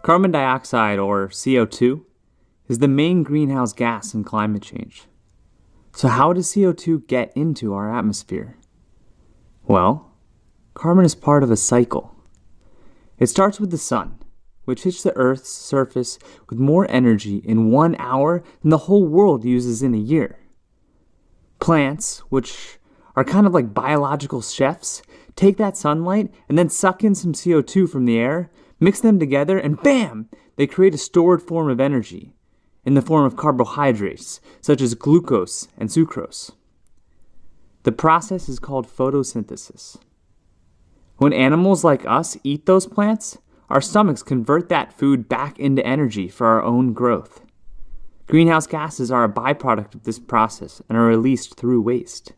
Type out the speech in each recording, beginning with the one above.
Carbon dioxide, or CO2, is the main greenhouse gas in climate change. So how does CO2 get into our atmosphere? Well, carbon is part of a cycle. It starts with the sun, which hits the Earth's surface with more energy in 1 hour than the whole world uses in a year. Plants, which are kind of like biological chefs, take that sunlight and then suck in some CO2 from the air, mix them together, and bam! They create a stored form of energy in the form of carbohydrates, such as glucose and sucrose. The process is called photosynthesis. When animals like us eat those plants, our stomachs convert that food back into energy for our own growth. Greenhouse gases are a byproduct of this process and are released through waste.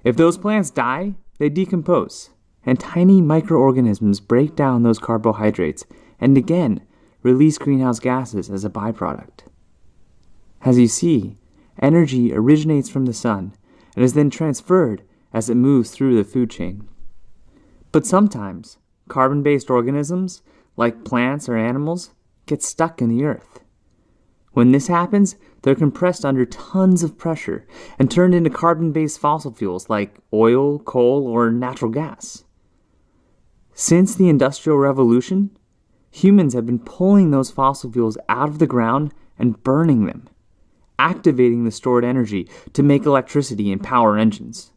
If those plants die, they decompose, and tiny microorganisms break down those carbohydrates and again release greenhouse gases as a byproduct. As you see, energy originates from the sun and is then transferred as it moves through the food chain. But sometimes, carbon-based organisms, like plants or animals, get stuck in the earth. When this happens, they're compressed under tons of pressure and turned into carbon-based fossil fuels like oil, coal, or natural gas. Since the Industrial Revolution, humans have been pulling those fossil fuels out of the ground and burning them, activating the stored energy to make electricity and power engines.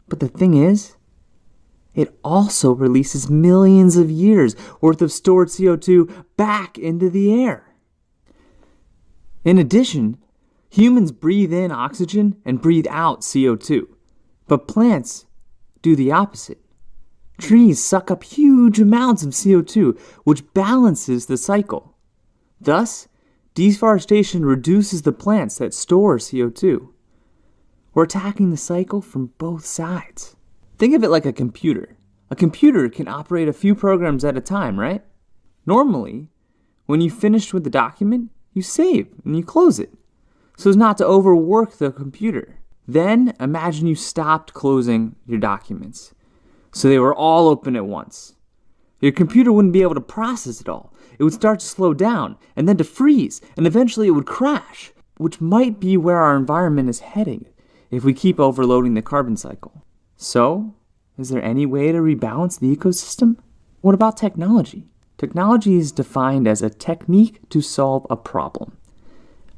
But the thing is, it also releases millions of years worth of stored CO2 back into the air. In addition, humans breathe in oxygen and breathe out CO2, but plants do the opposite. Trees suck up huge amounts of CO2, which balances the cycle. Thus, deforestation reduces the plants that store CO2. We're attacking the cycle from both sides. Think of it like a computer. A computer can operate a few programs at a time, right? Normally, when you finish with the document, you save and you close it, so as not to overwork the computer. Then imagine you stopped closing your documents, so they were all open at once. Your computer wouldn't be able to process it all. It would start to slow down, and then to freeze, and eventually it would crash, which might be where our environment is heading if we keep overloading the carbon cycle. So, is there any way to rebalance the ecosystem? What about technology? Technology is defined as a technique to solve a problem.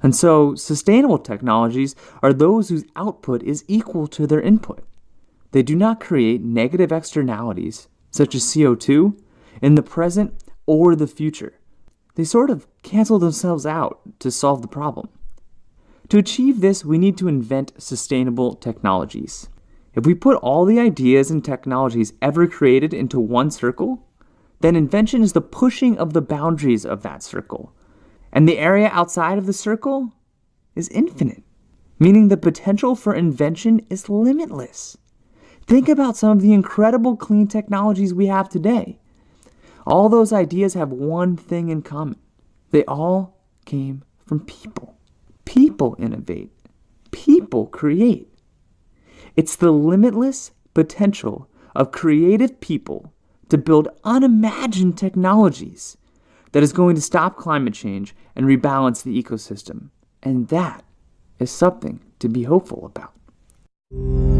And so, sustainable technologies are those whose output is equal to their input. They do not create negative externalities, such as CO2, in the present or the future. They sort of cancel themselves out to solve the problem. To achieve this, we need to invent sustainable technologies. If we put all the ideas and technologies ever created into one circle, then invention is the pushing of the boundaries of that circle. And the area outside of the circle is infinite, meaning the potential for invention is limitless. Think about some of the incredible clean technologies we have today. All those ideas have one thing in common. They all came from people. People innovate. People create. It's the limitless potential of creative people to build unimagined technologies that is going to stop climate change and rebalance the ecosystem. And that is something to be hopeful about.